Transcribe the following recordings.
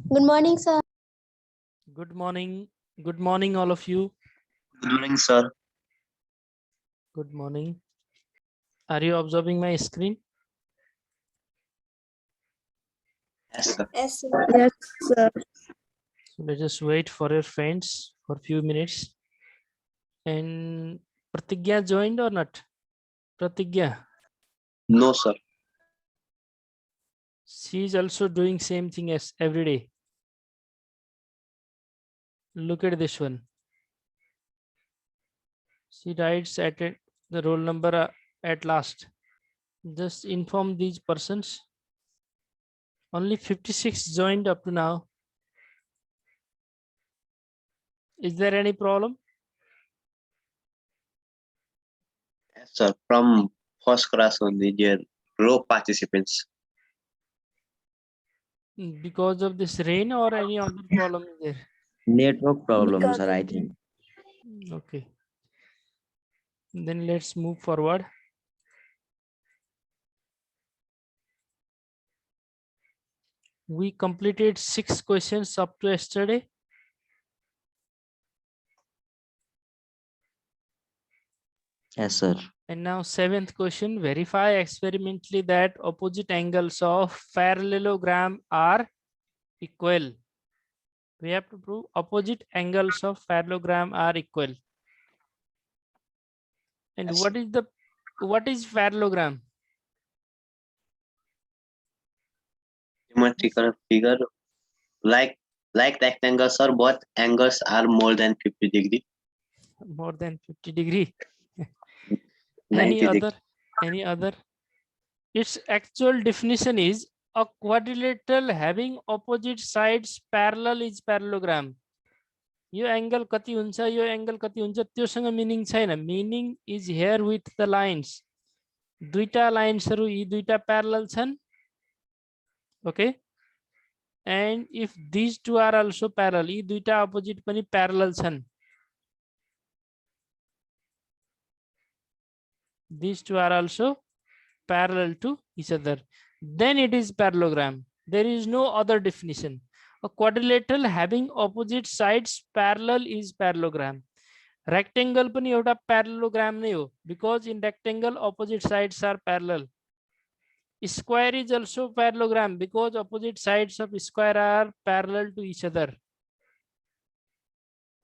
Good morning, sir. Good morning. Good morning, all of you. Good morning, sir. Good morning. Are you observing my screen? Yes, sir. Yes, sir. Yes, sir. So let us wait for your friends for a few minutes. And Pratigya joined or not? Pratigya, No, sir. she is also doing same thing as every day. Look at this one. She writes at it, the roll number at last. Just inform these persons. Only 56 joined up to now. Is there any problem? Yes, sir. From first class only, there low participants. Because of this rain or any other problem is there? Network problem, Because sir, I of think. Okay. Then let's move forward. We completed 6 questions up to yesterday. Yes, sir. And now 7th question, verify experimentally that opposite angles of parallelogram are equal. We have to prove opposite angles of parallelogram are equal. And Yes. what is parallelogram? Geometrical figure like rectangle, sir. Both angles are more than 50 degree. More than 50 degree. 90 degree. Any other? Its actual definition is a quadrilateral having opposite sides parallel is parallelogram. यो angle कति हुन्छ यो angle कति हुन्छ त्योसँग meaning छैन. Meaning is here with the lines. दुईटा लाइन्सहरु यी दुईटा प्यारलल छन्. Okay. And if this two are also parallel, यी दुईटा अपोजिट पनि प्यारलल छन्. These two are also parallel to each other. Then it is parallelogram. There is no other definition. A quadrilateral having opposite sides parallel is parallelogram. Rectangle पनि एउटा parallelogram नै हो, because in rectangle opposite sides are parallel. Square is also parallelogram because opposite sides of square are parallel to each other.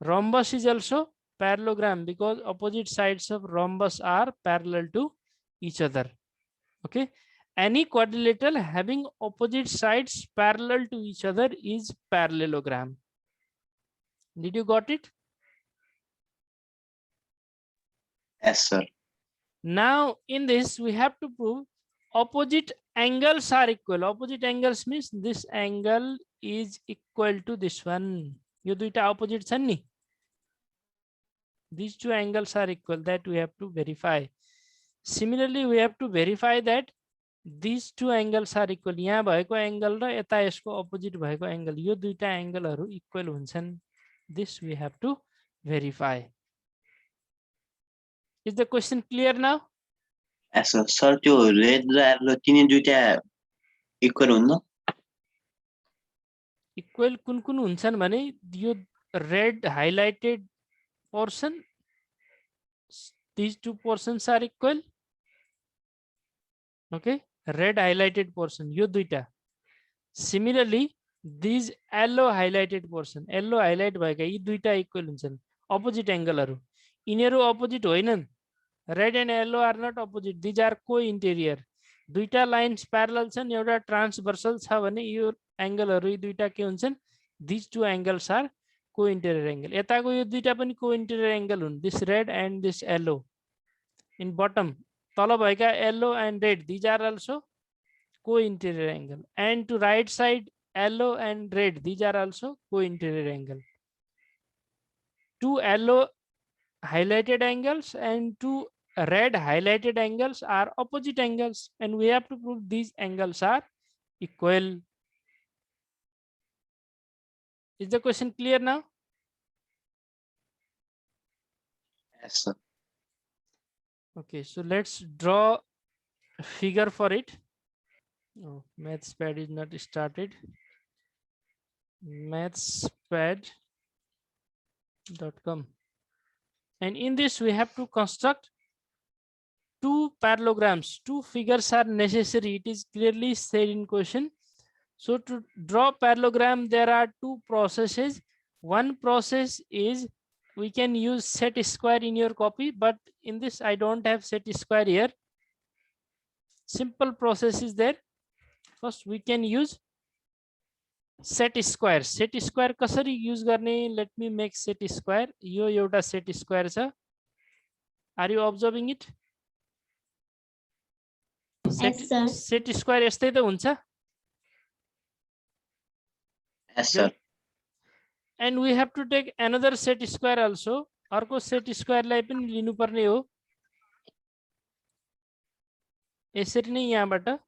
Rhombus is also parallelogram because opposite sides of rhombus are parallel to each other. Okay. Any quadrilateral having opposite sides parallel to each other is parallelogram. Did you got it? Yes, sir. Now in this we have to prove opposite angles are equal. Opposite angles means this angle is equal to this one. यो दुईटा opposite छन् नि. These two angles are equal, that we have to verify. Similarly, we have to verify that these two angles are equal. यहाँ भएको angle र यता यसको opposite भएको angle, यो दुईटा angleहरु equal हुन्छन्. This we have to verify. Is the question clear now? Yes, sir. Sir, त्यो red र yellow तिनी दुईटा equal हुन्न? Equal कुन कुन हुन्छन् भने यो red highlighted portion, these two portions are equal. Okay, red highlighted portion यो दुईटा. Similarly, these yellow highlighted portion, yellow highlight भएका यी दुईटा equal हुन्छन्. Opposite angleहरु यिनीहरु opposite होइनन्. Red and yellow are not opposite, these are co-interior. दुईटा lines parallel छन्, एउटा transversal छ भने यो angleहरु यी दुईटा के हुन्छन्? These two angles are co-interior angle. यताको यो दुईटा पनि co-interior angle हुन्. This red and this yellow. In bottom, तल भएका yellow and red, these are also co-interior angle. And to right side, yellow and red, these are also co-interior angle. Two yellow highlighted angles and two red highlighted angles are opposite angles, and we have to prove these angles are equal. Is the question clear now? Yes, sir. Okay, so let's draw a figure for it. Oh, maths pad is not started. mathspad.com, and in this we have to construct two parallelograms. Two figures are necessary. It is clearly said in question. So to draw parallelogram, there are two processes. One process is we can use set square in your copy, but in this I don't have set square here. Simple process is there. First we can use set square. Set square कसरी use गर्ने? Let me make set square. यो एउटा set square छ. Are you observing it? Yes, sir. Set square यस्तै त हुन्छ. Yes, sir. And we have to take another set square also. अर्को set square लाई पनि लिनुपर्ने हो. यसरी नै यहाँबाट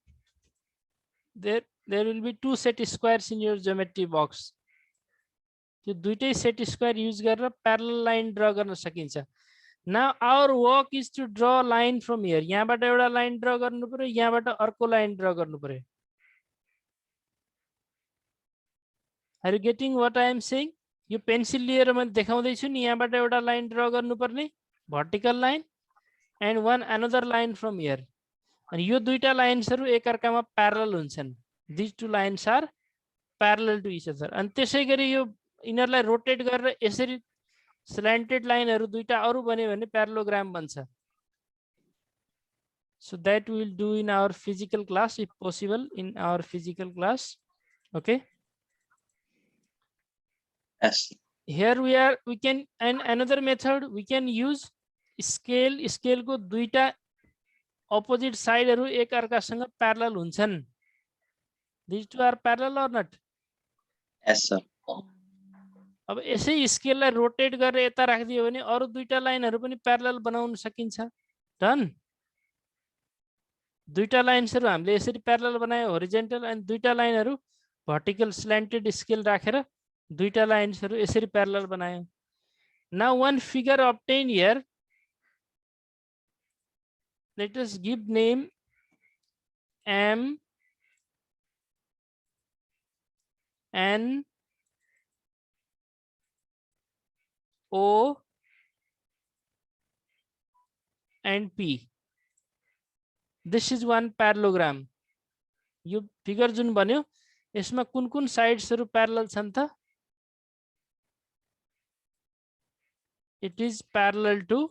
there will be two set squares in your geometry box. यो दुईटै set square use गरेर parallel line draw गर्न सकिन्छ. Now our work is to draw line from here. यहाँबाट एउटा line draw गर्नु पर्यो, यहाँबाट अर्को line draw गर्नु पर्यो. Are you getting what I am saying? Yo pencil लिएर म देखाउँदै छु नि, यहाँबाट एउटा लाइन ड्रा गर्नुपर्ने, vertical line and one another line from here. अनि यो दुईटा लाइन्सहरु एकअर्कामा प्यारलल हुन्छन्. These two lines are parallel to each other. अनि त्यसैगरी यो इनरलाई रोटेट गरेर यसरी slanted लाइनहरु दुईटा अरु बन्यो भने parallelogram बन्छ. So that we will do in our physical class if possible, in our physical class. Okay. Yes. Here we can, and another method we can use scale. Scale को दुईटा opposite side हरु एक अर्कासँग parallel हुन्छन्. These two are parallel or not? Yes, sir. अब यसै scale लाई rotate गरेर यता राखिदियो भने अरु दुईटा लाइनहरु पनि प्यारलल बनाउन सकिन्छ. डन. दुईटा लाइन्सहरु हामीले यसरी प्यारलल बनायो होरिजेन्टल, अनि दुईटा लाइनहरु भर्टिकल स्ल्यान्टेड स्केल राखेर दुईटा लाइन्सहरु यसरी प्यारलल बनायो. Now one figure obtained here. Let us give name M N O and P. This is one parallelogram. यो फिगर जुन बन्यो यसमा कुन कुन साइड्सहरु प्यारलल छन् त? It is parallel to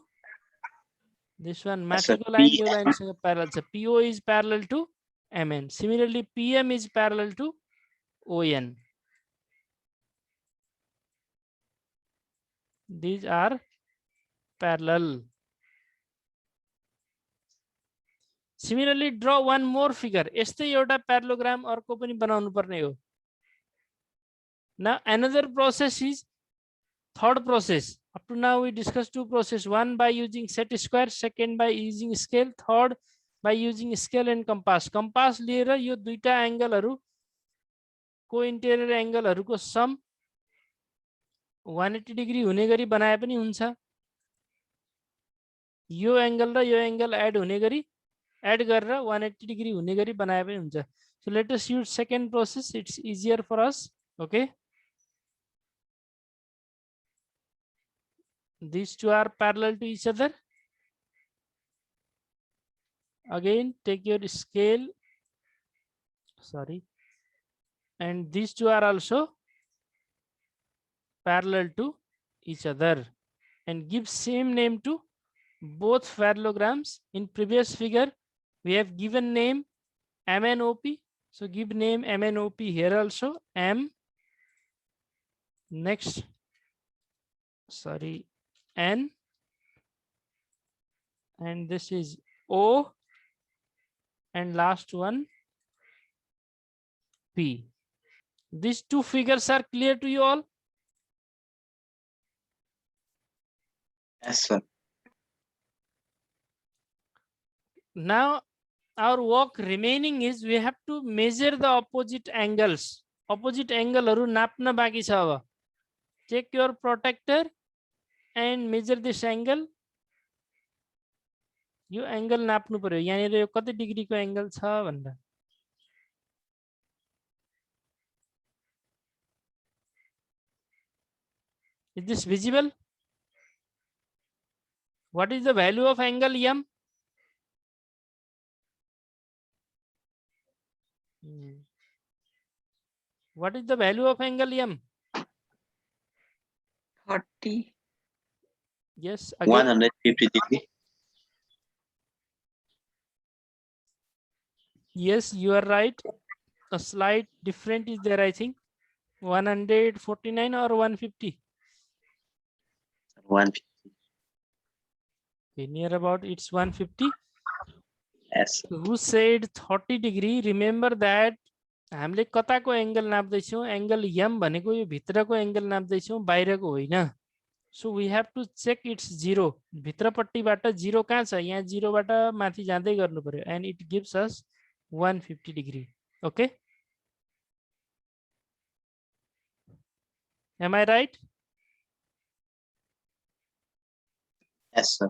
this one. Mathematical line, yo line सँग parallel छ. PO is parallel to MN. Similarly, PM is parallel to ON. These are parallel. Similarly, draw one more figure. यस्तै एउटा parallelogram अर्को पनि बनाउनु पर्ने हो. Now another process is third process. Up to now we discussed two processes. One by using set square, second by using scale, third by using scale and compass. Compass लिएर यो दुईटा एंगलहरु को इंटेरियर एंगलहरुको सम 180 degree हुने गरी बनाए पनि हुन्छ. यो angle र यो angle add हुने गरी एड गरेर 180 डिग्री हुने गरी बनाए पनि हुन्छ. So let us use second process. It's easier for us. Okay. These two are parallel to each other. Again, take your scale. Sorry. And these two are also parallel to each other. And give same name to both parallelograms. In previous figure, we have given name MNOP. So give name MNOP here also. M. Next. Sorry. N. And this is O. And last one P. These two figures are clear to you all? Yes, sir. Now our work remaining is we have to measure the opposite angles. Opposite angle haru नाप्न बाँकी छ अब. Check your protractor and measure this angle. यो angle नाप्नु पर्यो. यहाँनिर यो कति डिग्रीको angle छ भनेर. Is this visible? What is the value of angle M? What is the value of angle M? 30. Yes, again. 150 degree. Yes, you are right. A slight difference is there, I think. 149 or 150. 150. Okay, near about it's 150. Yes. Who said 30 degree? Remember that हामीले कताको angle नाप्दैछौँ angle m भनेको यो भित्रको angle नाप्दैछौँ बाहिरको होइन. So we have to check its zero. भित्रपट्टिबाट zero कहाँ छ? यहाँ 0 बाट माथि जाँदै गर्नु पर्यो and it gives us 150 degree. Okay? Am I right? Yes, sir.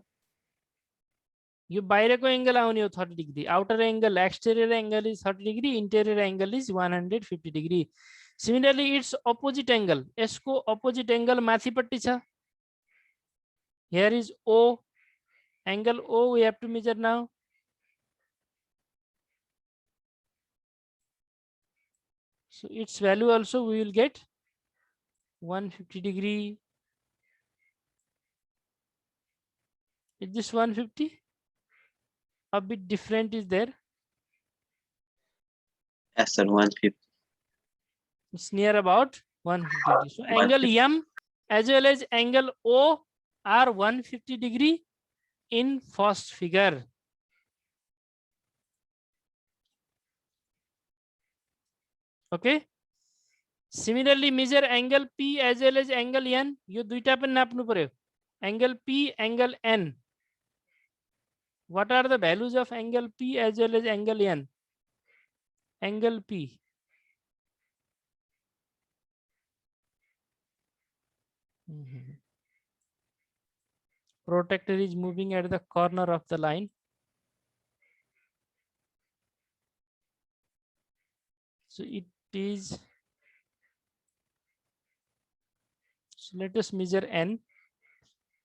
यो बाहिरको एंगल आउने हो 30 degree. Outer angle, exterior angle is 30 degree. Interior angle is 150 degree. Similarly, its opposite angle. यसको opposite angle माथिपट्टि छ. Here is O. Angle O we have to measure now. So its value also we will get 150 degree. Is this 150? A bit different is there. Yes, sir. 150. It's near about 150 degree. So angle M as well as angle O are 150 degree in first figure. Okay. Similarly, measure angle P as well as angle N. यो दुईटा पनि नाप्नु पर्यो. Angle P, angle N. What are the values of angle P as well as angle N? Angle P. Protractor is moving at the corner of the line. So it is. So let us measure N.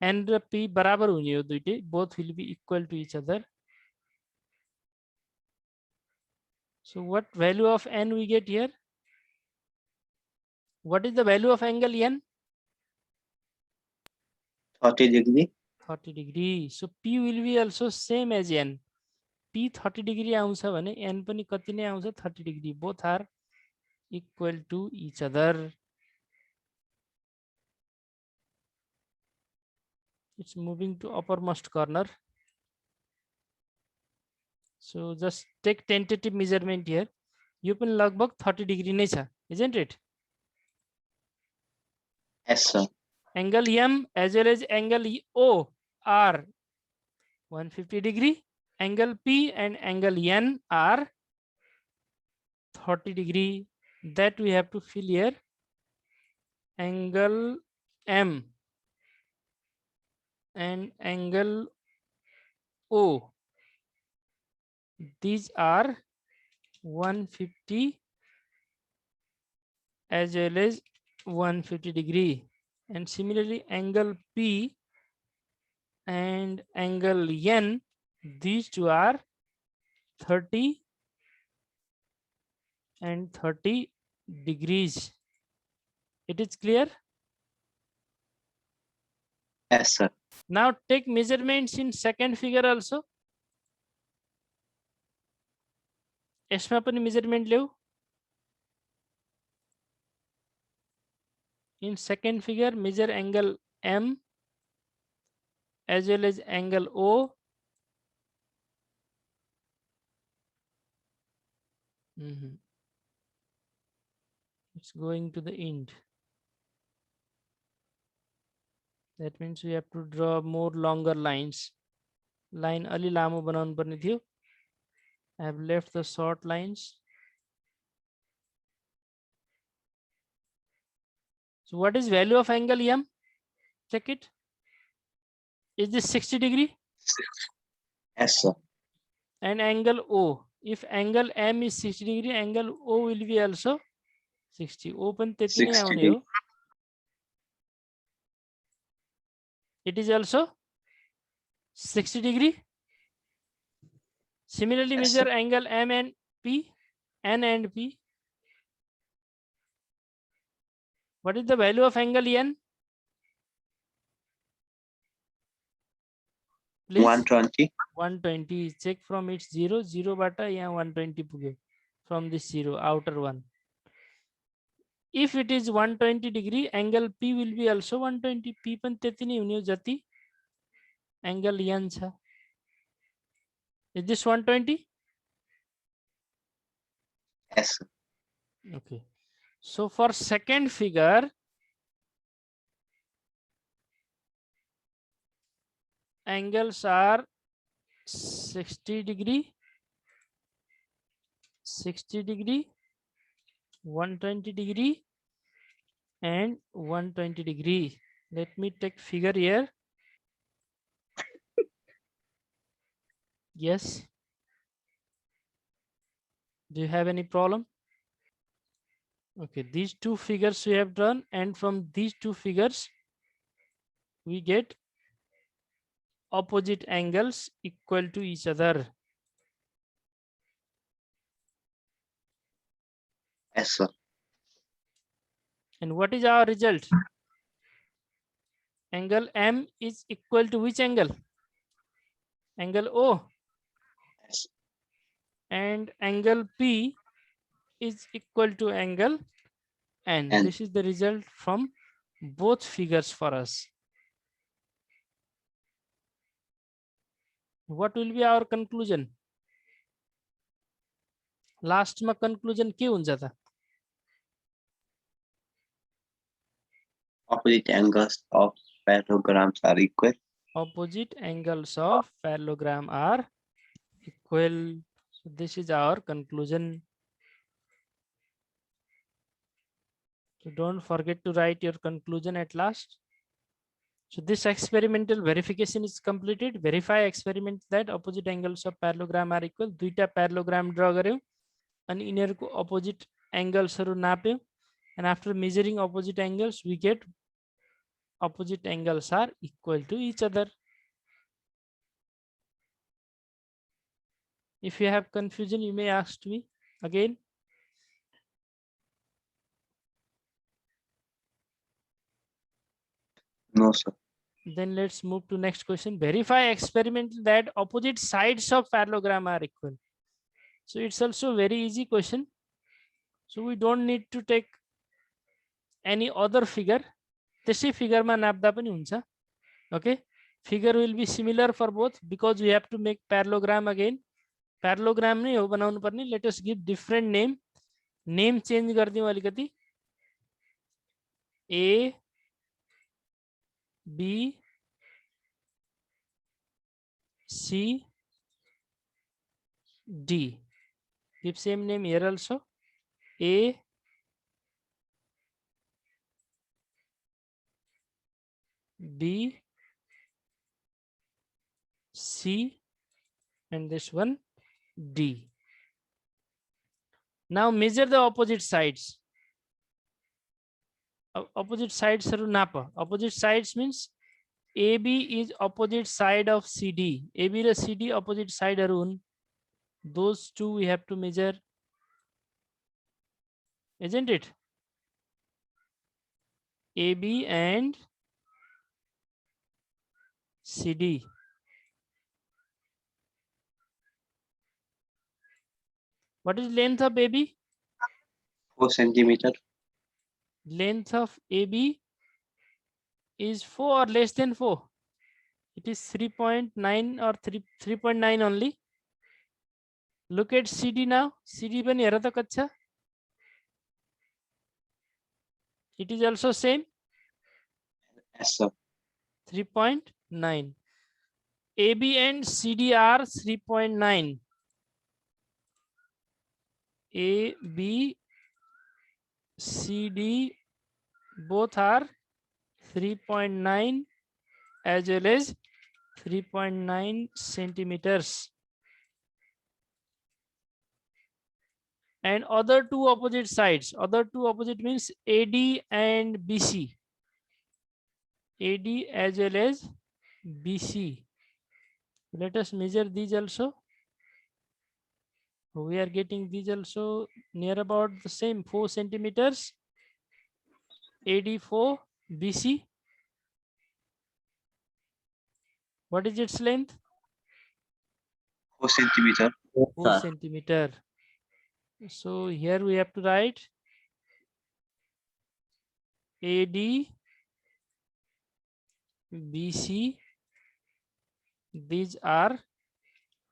N raw P बराबर हुने हो दुईटै. Both will be equal to each other. So what value of N we get here? What is the value of angle N? 30 degree. 30 degree. So P will be also same as N. P 30 degree आउँछ भने N पनि कति नै आउँछ 30 degree. Both are equal to each other. It's moving to uppermost corner. So just take tentative measurement here. यो पनि लगभग 30 degree नै छ, isn't it? Yes, sir. Angle M as well as angle O are 150 degree. Angle P and angle N are 30 degree. That we have to fill here. Angle M and angle O. These are 150 as well as 150 degree. And similarly, angle P and angle N, these two are 30 and 30 degrees. It is clear? Yes, sir. Now take measurements in second figure also. यसमा पनि measurement ल्याऊ. In second figure, measure angle M as well as angle O. It's going to the end. That means we have to draw more longer lines. Line अलि लामो बनाउनु पर्ने थियो. I have left the short lines. So what is value of angle M? Check it. Is this 60 degree? Yes, sir. And angle O. If angle M is 60 degree, angle O will be also 60. O पनि त्यति नै 60 आउने हो. it is also 60 degree. Similarly, Yes, measure sir. angle M and P, N and P. What is the value of angle N? Please. 120. 120. Check from its 0. 0 bata यहाँ 120 पुग्यो. From this 0, outer one. If it is 120 degree, angle P will be also 120. P पनि त्यति नै हुने हो जति angle N छ. Is this 120? Yes, sir. Okay. So for second figure, angles are 60 degree, 60 degree, 120 degree, and 120 degree. Let me take figure here. Yes. Do you have any problem? Okay, these two figures we have done, and from these two figures we get opposite angles equal to each other. Yes, sir. And what is our result? Angle M is equal to which angle? Angle O. Yes. And angle P is equal to angle N. N. This is the result from both figures for us. What will be our conclusion? Last ma conclusion के हुन्छ त? Opposite angles of parallelograms are equal. Opposite angles of parallelogram are equal. So this is our conclusion. So don't forget to write your conclusion at last. So this experimental verification is completed. Verify experiment that opposite angles of parallelogram are equal. दुईटा parallelogram draw गर्यौं अनि यिनीहरुको opposite angles हरु नाप्यौं. And after measuring opposite angles, we get opposite angles are equal to each other. If you have confusion, you may ask me again. No, sir. Then let's move to next question. Verify experiment that opposite sides of parallelogram are equal. So it's also very easy question. So we don't need to take any other figure. त्यसै figure मा नाप्दा पनि हुन्छ. Okay. Figure will be similar for both because we have to make parallelogram again. Parallelogram नै हो बनाउनु पर्ने. Let us give different name. Name change गरिदिउँ अलिकति. A, B, C, D. Give same name here also. A, B, C, and this one D. Now measure the opposite sides. Opposite sides are napa. Opposite sides means AB is opposite side of CD. AB and CD opposite side are those two we have to measure, isn't it? AB and CD. What is length of AB? 4 centimeter. Length of AB is 4 or less than 4. It is 3.9 or 3.9 only. Look at CD now. CD पनि हेर त कति छ? It is also same. Yes, sir. 3.9. AB and CD are 3.9. A, B, CD both are 3.9 as well as 3.9 centimeters. And other two opposite sides. Other two opposite means AD and BC. AD as well as BC. Let us measure these also. We are getting these also near about the same 4 centimeters. AD 4, BC. What is its length? 4 centimeter. 4 centimeter. So here we have to write AD, BC. These are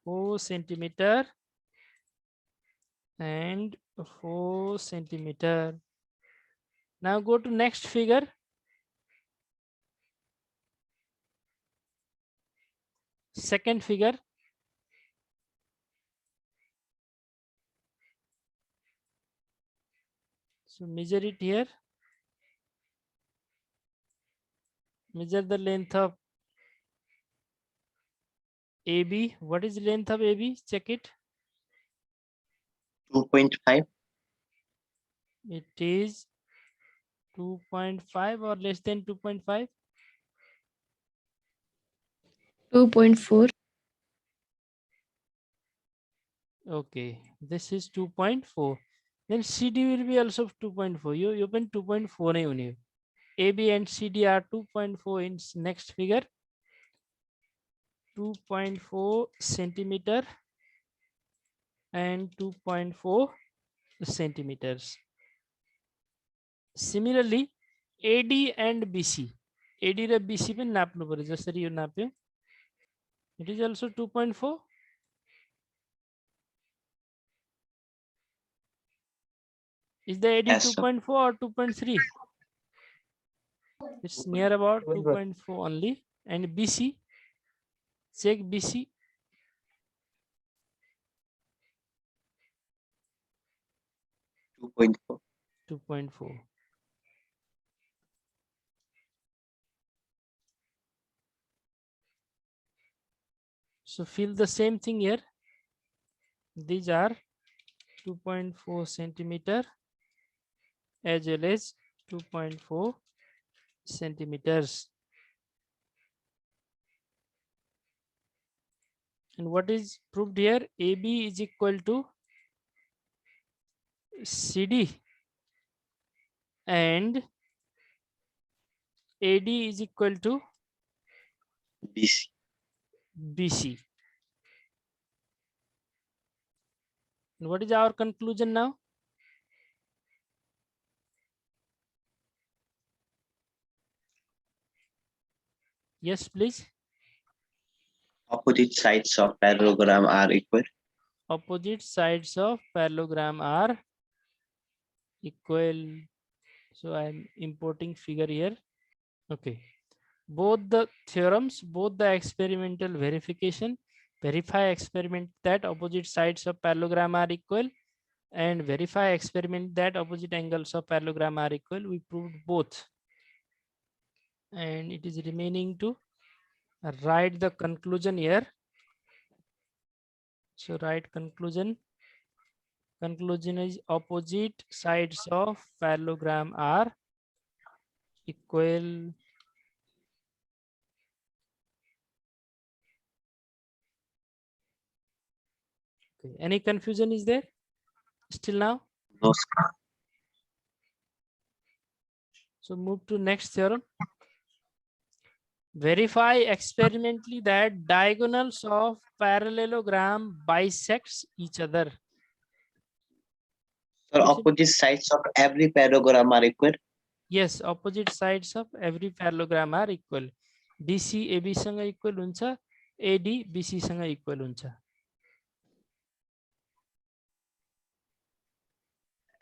4 centimeter and 4 centimeter. Now go to next figure. Second figure. So measure it here. Measure the length of AB. What is the length of AB? Check it. 2.5. It is 2.5 or less than 2.5. 2.4. Okay, this is 2.4. Then CD will be also 2.4. You open 2.4 only. AB and CD are 2.4 in next figure. 2.4 centimeter and 2.4 centimeters. Similarly, AD and BC. AD raw BC पनि नाप्नु पर्यो जसरी यो नाप्यो. It is also 2.4. Is the AD Yes, sir. 2.4 or 2.3? It's near about 2.4 only. And BC, check BC. 2.4. 2.4. So feel the same thing here. These are 2.4 centimeter as well as 2.4 centimeters. And what is proved here? AB is equal to CD and AD is equal to BC. BC. And what is our conclusion now? Yes, please. Opposite sides of parallelogram are equal. Opposite sides of parallelogram are equal. So I am importing figure here. Okay. Both the theorems, both the experimental verification, verify experiment that opposite sides of parallelogram are equal, and verify experiment that opposite angles of parallelogram are equal. We proved both. And it is remaining to write the conclusion here. So write conclusion. Conclusion is opposite sides of parallelogram are equal. Okay. Any confusion is there still now? No, sir. So move to next theorem. Verify experimentally that diagonals of parallelogram bisects each other. Sir, opposite sides of every parallelogram are equal. Yes, opposite sides of every parallelogram are equal. DC AB सँग equal हुन्छ, AD BC सँग equal हुन्छ.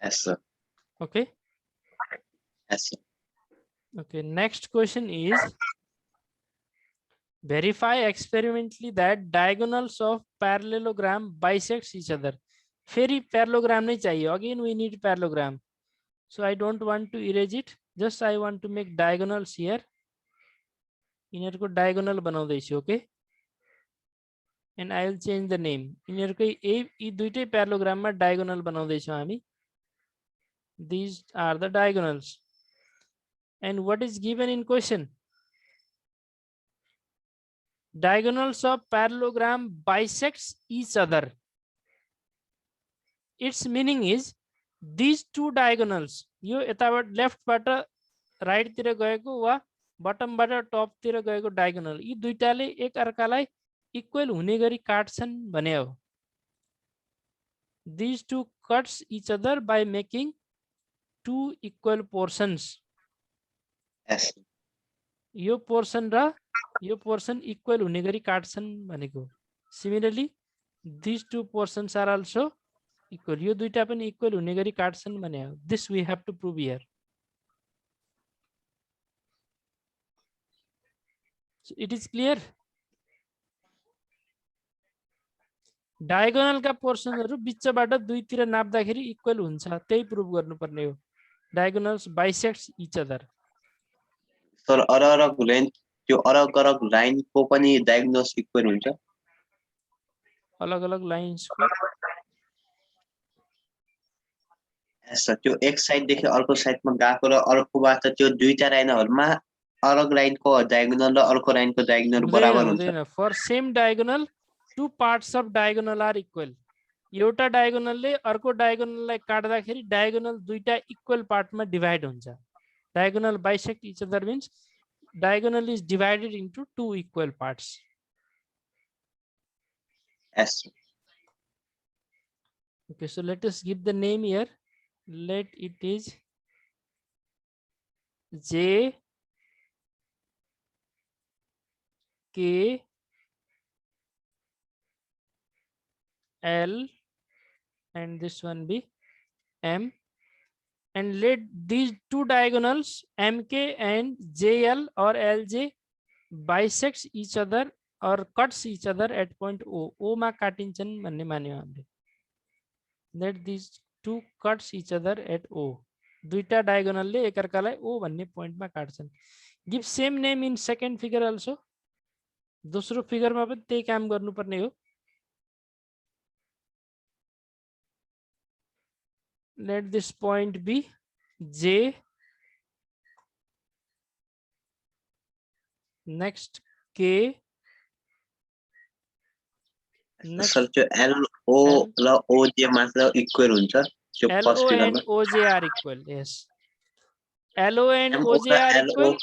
Yes, sir. Okay. Yes, sir. Okay. Next question is verify experimentally that diagonals of parallelogram bisects each other. फेरि parallelogram नै चाहियो. Again we need parallelogram. So I don't want to erase it. Just I want to make diagonals here. यिनीहरुको diagonal बनाउँदैछु. Okay. And I will change the name. यिनीहरुकै यी दुईटै parallelogram मा diagonal बनाउँदैछौँ हामी. These are the diagonals. And what is given in question? diagonals of parallelogram bisects each other. Its meaning is these two diagonals, यो यताबाट left बाट right तिर गएको वा button बाट टप तिर गएको डायगोनल, यी दुईटाले एक अर्कालाई इक्वल हुने गरी काट्छन् भने हो. These two cuts each other by making two equal portions. Yes. Yo portion raw yo portion equal हुने गरी काट्छन् भनेको. Similarly, these two portions are also equal. यो दुईटा पनि इक्वल हुने गरी काट्छन् भने हो. This we have to prove here. So it is clear. Diagonal का पोर्सनहरु बिचबाट दुईतिर नाप्दाखेरि इक्वल हुन्छ, त्यही प्रुभ गर्नुपर्ने हो. Diagonals bisects each other. Sir अलग-अलग लेन्थ त्यो अलग-अलग लाइनको पनि डायगोनल्स इक्वल हुन्छ. अलग-अलग लाइन्सको सर त्यो एक साइड देखि अर्को साइडमा गएको र अर्कोबाट त्यो दुईटा लाइनहरुमा अलग लाइनको डायगोनल र अर्को लाइनको डायगोनल बराबर हुन्छ. For same diagonal two parts of diagonal are equal. एउटा डायगोनलले अर्को डायगोनललाई काट्दाखेरि डायगोनल दुईटा इक्वल पार्टमा डिभाइड हुन्छ. Diagonal bisect each other means diagonal is divided into two equal parts. Yes. Okay, so let us give the name here. Let it is J K L and this one be M, and let these two diagonals MK and JL or LJ bisects each other or cuts each other at point O. O मा काटिन्छन् भन्ने मान्यो हामीले. Let these two cuts each other at O. दुईटा डायगोनलले एकअर्कालाई O भन्ने पोइन्टमा काट्छन्. Give same name in second figure also. दोस्रो फिगरमा पनि त्यही काम गर्नुपर्ने हो. Let this point be J, next K, next sir त्यो LO र OJ मात्र इक्वल हुन्छ. त्यो first LO फिगरमा and OJ are equal. Yes, LO and OJ are equal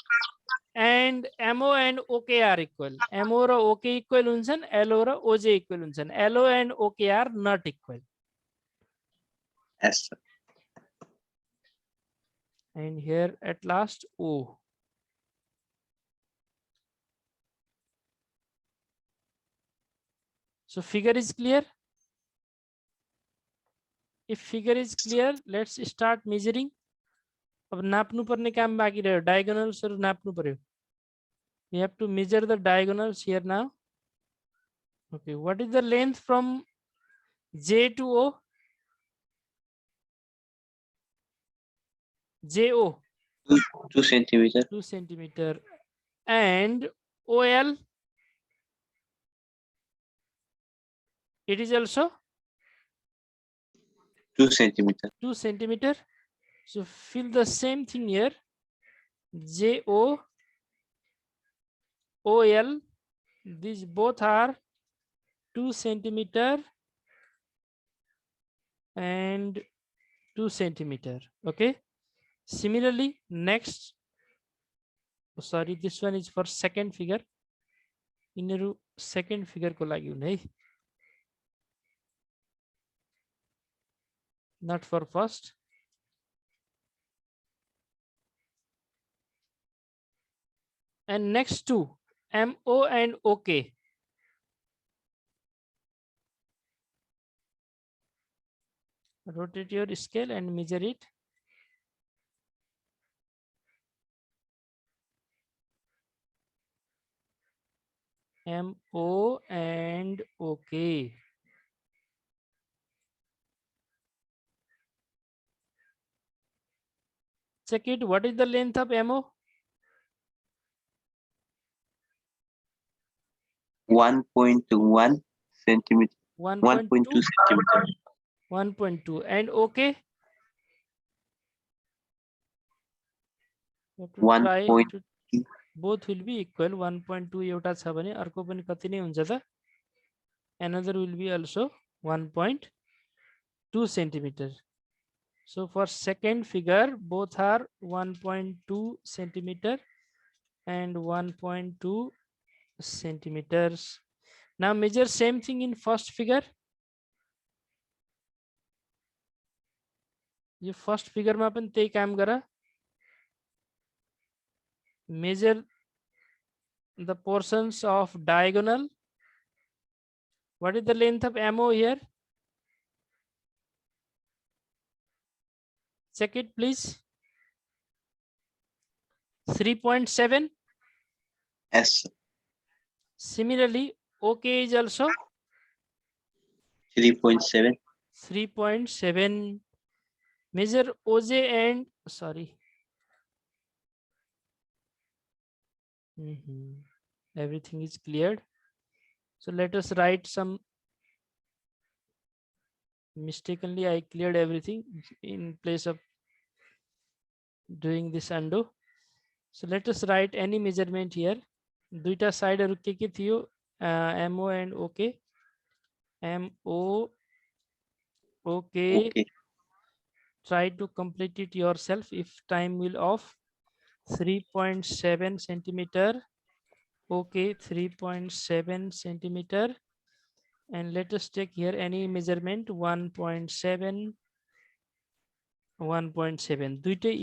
and MO and OK are equal. MO र OK equal हुन्छन्, LO र OJ equal हुन्छन्. LO and OK are not equal. Yes, sir. And here at last O. So figure is clear. If figure is clear, let's start measuring. अब नाप्नु पर्ने काम बाँकी रह्यो. डायगोनल्सहरु नाप्नु पर्यो. We have to measure the diagonals here now. Okay, what is the length from J to O? JO 2 centimeter. 2 centimeter, and OL it is also 2 centimeter. 2 centimeter. So fill the same thing here. JO OL, these both are 2 centimeter and 2 centimeter. Okay. Similarly, next, oh, sorry, this one is for second figure. Yिनीहरु second figure को लागि हुने है, not for first. And next two, MO and OK. Rotate your scale and measure it. MO and OK. Check it. What is the length of MO? 1.1 centimeter. 1.2 centimeter. 1.2. And OK? 1.2. both will be equal 1.2 एउटा छ भने अर्को पनि कति नै हुन्छ त another will be also 1.2 centimeter. So for second figure both are 1.2 centimeter and 1.2 centimeters. Now measure same thing in first figure. Yo first figure में पनि त्यही काम गर. Measure the portions of diagonal. What is the length of MO here? Check it please. 3.7. Yes, sir. Similarly, OK is also 3.7. 3.7. Measure OJ and sorry. Everything is cleared. So let us write some. Mistakenly I cleared everything in place of doing this undo. So let us write any measurement here. दुईटा साइडहरु के थियो MO and OK. MO OK. Okay. Try to complete it yourself if time will off. 3.7 centimeter. OK, 3.7 centimeter. And let us take here any measurement 1.7. 1.7. दुईटै